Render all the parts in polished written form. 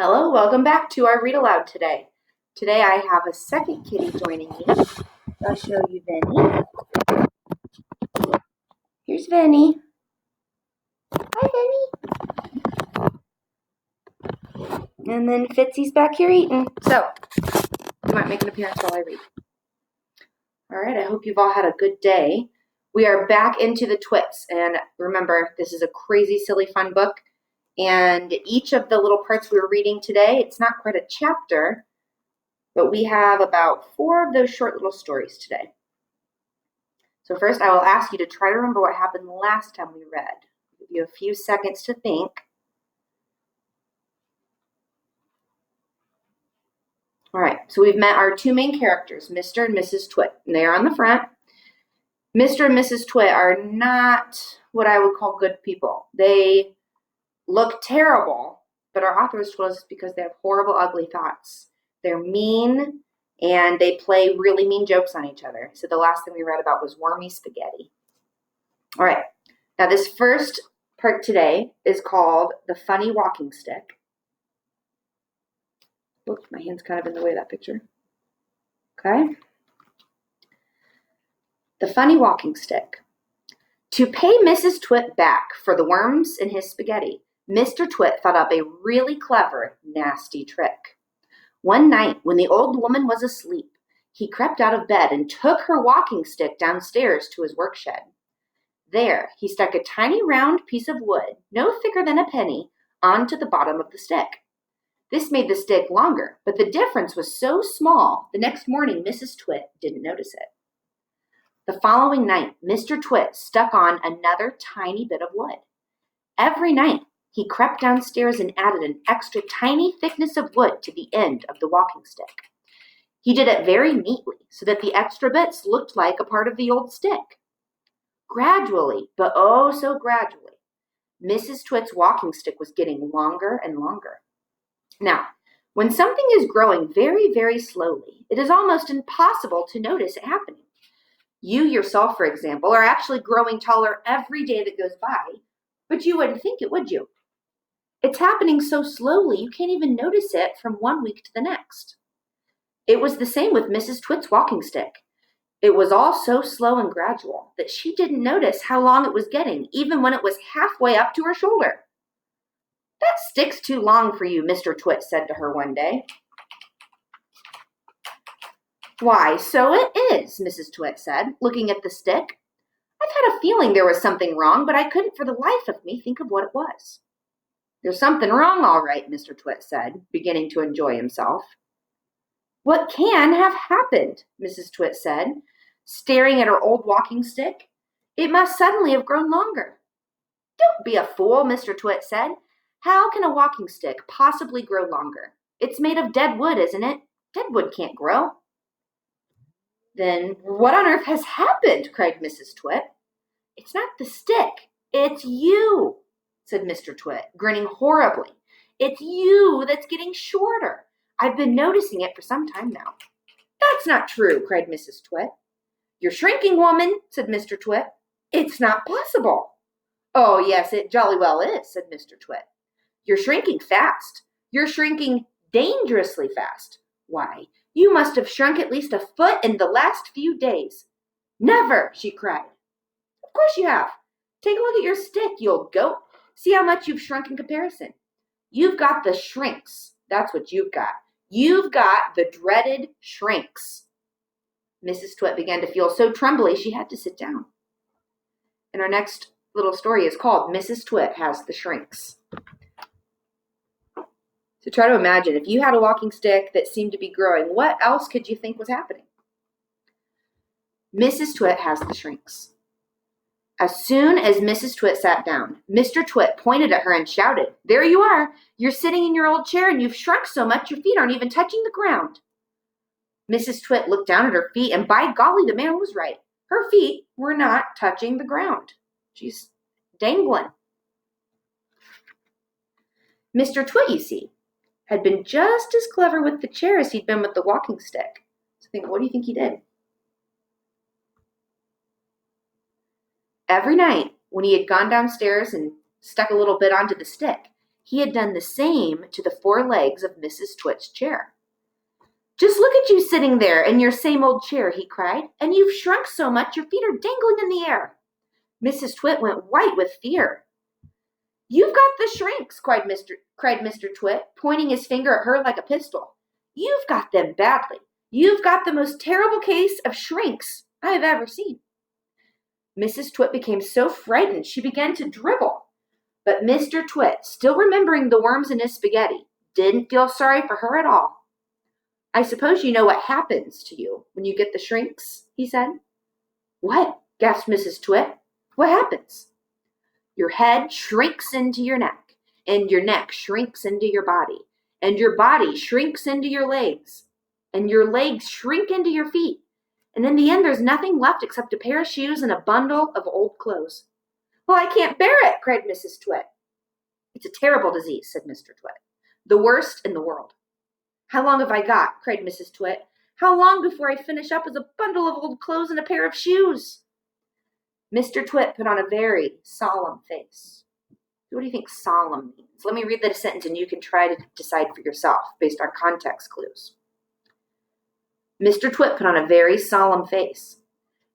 Hello, welcome back to our read aloud today. Today I have a second kitty joining me. I'll show you Vinny. Here's Vinny. Hi, Vinny. And then Fitzy's back here eating. So, you might make an appearance while I read. All right, I hope you've all had a good day. We are back into the Twits. And remember, this is a crazy, silly, fun book. And each of the little parts we were reading today, it's not quite a chapter, but we have about 4 of those short little stories today. So first, I will ask you to try to remember what happened last time we read. I'll give you a few seconds to think. All right, so we've met our 2 main characters, Mr. and Mrs. Twit, and they are on the front. Mr. and Mrs. Twit are not what I would call good people. They look terrible, but our authors told us because they have horrible, ugly thoughts. They're mean, and they play really mean jokes on each other. So the last thing we read about was wormy spaghetti. All right, now this first part today is called The Funny Walking Stick. Oops, my hand's kind of in the way of that picture. Okay. The Funny Walking Stick. To pay Mrs. Twit back for the worms in his spaghetti, Mr. Twit thought up a really clever, nasty trick. One night, when the old woman was asleep, he crept out of bed and took her walking stick downstairs to his work shed. There, he stuck a tiny round piece of wood, no thicker than a penny, onto the bottom of the stick. This made the stick longer, but the difference was so small, the next morning Mrs. Twit didn't notice it. The following night, Mr. Twit stuck on another tiny bit of wood. Every night, he crept downstairs and added an extra tiny thickness of wood to the end of the walking stick. He did it very neatly so that the extra bits looked like a part of the old stick. Gradually, but oh so gradually, Mrs. Twit's walking stick was getting longer and longer. Now, when something is growing very, very slowly, it is almost impossible to notice it happening. You yourself, for example, are actually growing taller every day that goes by, but you wouldn't think it, would you? It's happening so slowly you can't even notice it from one week to the next. It was the same with Mrs. Twit's walking stick. It was all so slow and gradual that she didn't notice how long it was getting, even when it was halfway up to her shoulder. That stick's too long for you, Mr. Twit said to her one day. Why, so it is, Mrs. Twit said, looking at the stick. I've had a feeling there was something wrong, but I couldn't for the life of me think of what it was. There's something wrong, all right, Mr. Twit said, beginning to enjoy himself. What can have happened? Mrs. Twit said, staring at her old walking stick. It must suddenly have grown longer. Don't be a fool, Mr. Twit said. How can a walking stick possibly grow longer? It's made of dead wood, isn't it? Dead wood can't grow. Then what on earth has happened? Cried Mrs. Twit. It's not the stick. It's you, said Mr. Twit, grinning horribly. It's you that's getting shorter. I've been noticing it for some time now. That's not true, cried Mrs. Twit. You're shrinking, woman, said Mr. Twit. It's not possible. Oh, yes, it jolly well is, said Mr. Twit. You're shrinking fast. You're shrinking dangerously fast. Why, you must have shrunk at least a foot in the last few days. Never, she cried. Of course you have. Take a look at your stick, you old goat. See how much you've shrunk in comparison. You've got the shrinks. That's what you've got. You've got the dreaded shrinks. Mrs. Twit began to feel so trembly she had to sit down. And our next little story is called Mrs. Twit Has the Shrinks. So try to imagine, if you had a walking stick that seemed to be growing, what else could you think was happening? Mrs. Twit has the shrinks. As soon as Mrs. Twit sat down, Mr. Twit pointed at her and shouted, There you are! You're sitting in your old chair and you've shrunk so much your feet aren't even touching the ground. Mrs. Twit looked down at her feet and by golly, the man was right. Her feet were not touching the ground. She's dangling. Mr. Twit, you see, had been just as clever with the chair as he'd been with the walking stick. So what do you think he did? Every night, when he had gone downstairs and stuck a little bit onto the stick, he had done the same to the 4 legs of Mrs. Twit's chair. "Just look at you sitting there in your same old chair," he cried, "and you've shrunk so much your feet are dangling in the air." Mrs. Twit went white with fear. "You've got the shrinks," cried Mr. Twit, pointing his finger at her like a pistol. "You've got them badly. You've got the most terrible case of shrinks I have ever seen." Mrs. Twit became so frightened she began to dribble. But Mr. Twit, still remembering the worms in his spaghetti, didn't feel sorry for her at all. "I suppose you know what happens to you when you get the shrinks," he said. "What?" gasped Mrs. Twit. "What happens?" "Your head shrinks into your neck, and your neck shrinks into your body, and your body shrinks into your legs, and your legs shrink into your feet, and in the end there's nothing left except a pair of shoes and a bundle of old clothes." "Well, I can't bear it," cried Mrs. Twit. "It's a terrible disease," said Mr. Twit. "The worst in the world." "How long have I got?" cried Mrs. Twit. "How long before I finish up as a bundle of old clothes and a pair of shoes?" Mr. Twit put on a very solemn face. What do you think solemn means? Let me read the sentence and you can try to decide for yourself based on context clues. Mr. Twit put on a very solemn face.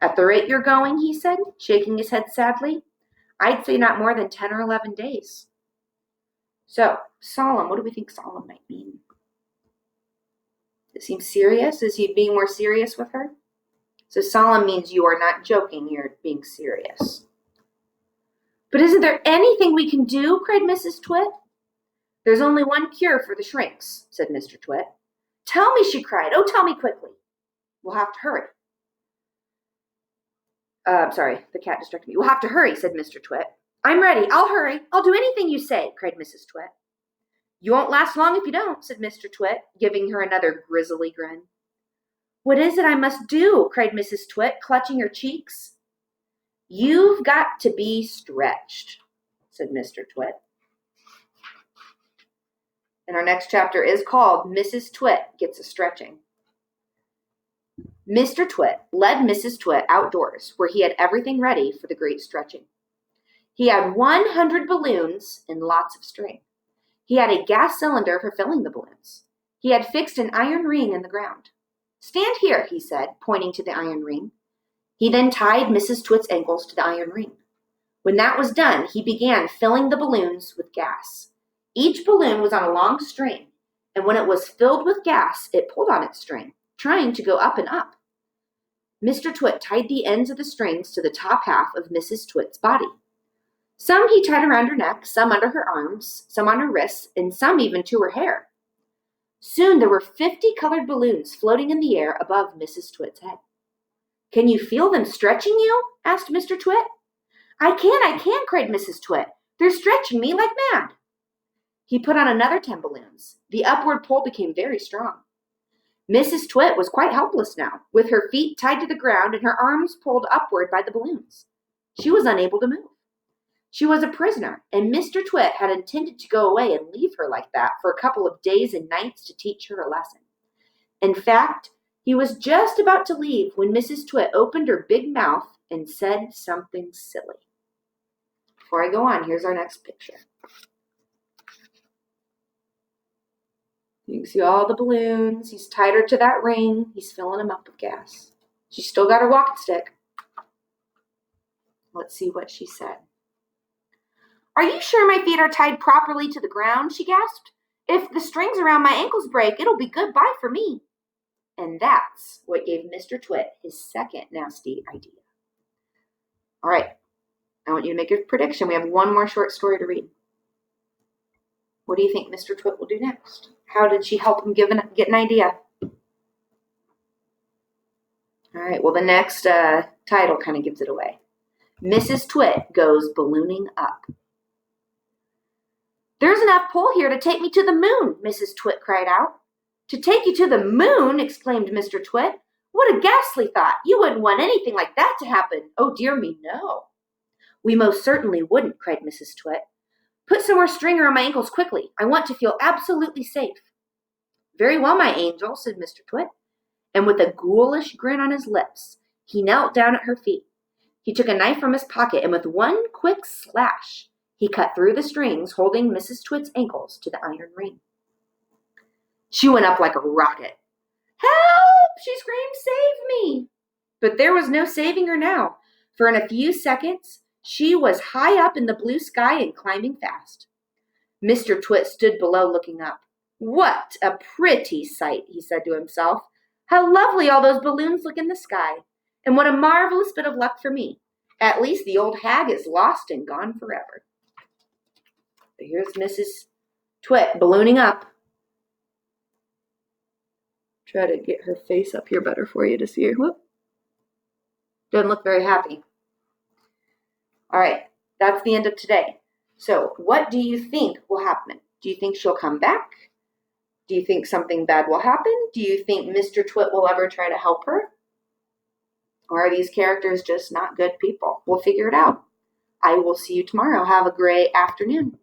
"At the rate you're going," he said, shaking his head sadly, "I'd say not more than 10 or 11 days. So, solemn, what do we think solemn might mean? It seems serious. Is he being more serious with her? So solemn means you are not joking, you're being serious. "But isn't there anything we can do?" cried Mrs. Twit. "There's only one cure for the shrinks," said Mr. Twit. "Tell me," she cried. "Oh, tell me quickly." "We'll have to hurry." The cat distracted me. "We'll have to hurry," said Mr. Twit. "I'm ready. I'll hurry. I'll do anything you say," cried Mrs. Twit. "You won't last long if you don't," said Mr. Twit, giving her another grisly grin. "What is it I must do?" cried Mrs. Twit, clutching her cheeks. "You've got to be stretched," said Mr. Twit. And our next chapter is called Mrs. Twit Gets a Stretching. Mr. Twit led Mrs. Twit outdoors, where he had everything ready for the great stretching. He had 100 balloons and lots of string. He had a gas cylinder for filling the balloons. He had fixed an iron ring in the ground. "Stand here," he said, pointing to the iron ring. He then tied Mrs. Twit's ankles to the iron ring. When that was done, he began filling the balloons with gas. Each balloon was on a long string, and when it was filled with gas, it pulled on its string, trying to go up and up. Mr. Twit tied the ends of the strings to the top half of Mrs. Twit's body. Some he tied around her neck, some under her arms, some on her wrists, and some even to her hair. Soon there were 50 colored balloons floating in the air above Mrs. Twit's head. "Can you feel them stretching you?" asked Mr. Twit. I can, cried Mrs. Twit. "They're stretching me like mad." He put on another 10 balloons. The upward pull became very strong. Mrs. Twit was quite helpless now, with her feet tied to the ground and her arms pulled upward by the balloons. She was unable to move. She was a prisoner, and Mr. Twit had intended to go away and leave her like that for a couple of days and nights to teach her a lesson. In fact, he was just about to leave when Mrs. Twit opened her big mouth and said something silly. Before I go on, here's our next picture. You can see all the balloons. He's tied her to that ring. He's filling them up with gas. She's still got her walking stick. Let's see what she said. "Are you sure my feet are tied properly to the ground?" she gasped. "If the strings around my ankles break, it'll be goodbye for me." And that's what gave Mr. Twit his second nasty idea. All right, I want you to make a prediction. We have one more short story to read. What do you think Mr. Twit will do next? How did she help him get an idea? All right, well, the next title kind of gives it away. Mrs. Twit Goes Ballooning Up. "There's enough pull here to take me to the moon," Mrs. Twit cried out. "To take you to the moon?" exclaimed Mr. Twit. "What a ghastly thought. You wouldn't want anything like that to happen. Oh, dear me, no." "We most certainly wouldn't," cried Mrs. Twit. "Put some more string around my ankles quickly. I want to feel absolutely safe." "Very well, my angel," said Mr. Twit. And with a ghoulish grin on his lips, he knelt down at her feet. He took a knife from his pocket, and with one quick slash, He cut through the strings holding Mrs. Twit's ankles to the iron ring. She went up like a rocket. "Help!" she screamed. "Save me!" But there was no saving her now, for in a few seconds, she was high up in the blue sky and climbing fast. Mr. Twit stood below looking up. "What a pretty sight," he said to himself. "How lovely all those balloons look in the sky. And what a marvelous bit of luck for me. At least the old hag is lost and gone forever." But here's Mrs. Twit ballooning up. Try to get her face up here better for you to see her. Whoop. Doesn't look very happy. All right, that's the end of today. So what do you think will happen? Do you think she'll come back? Do you think something bad will happen? Do you think Mr. Twit will ever try to help her? Or are these characters just not good people? We'll figure it out. I will see you tomorrow. Have a great afternoon.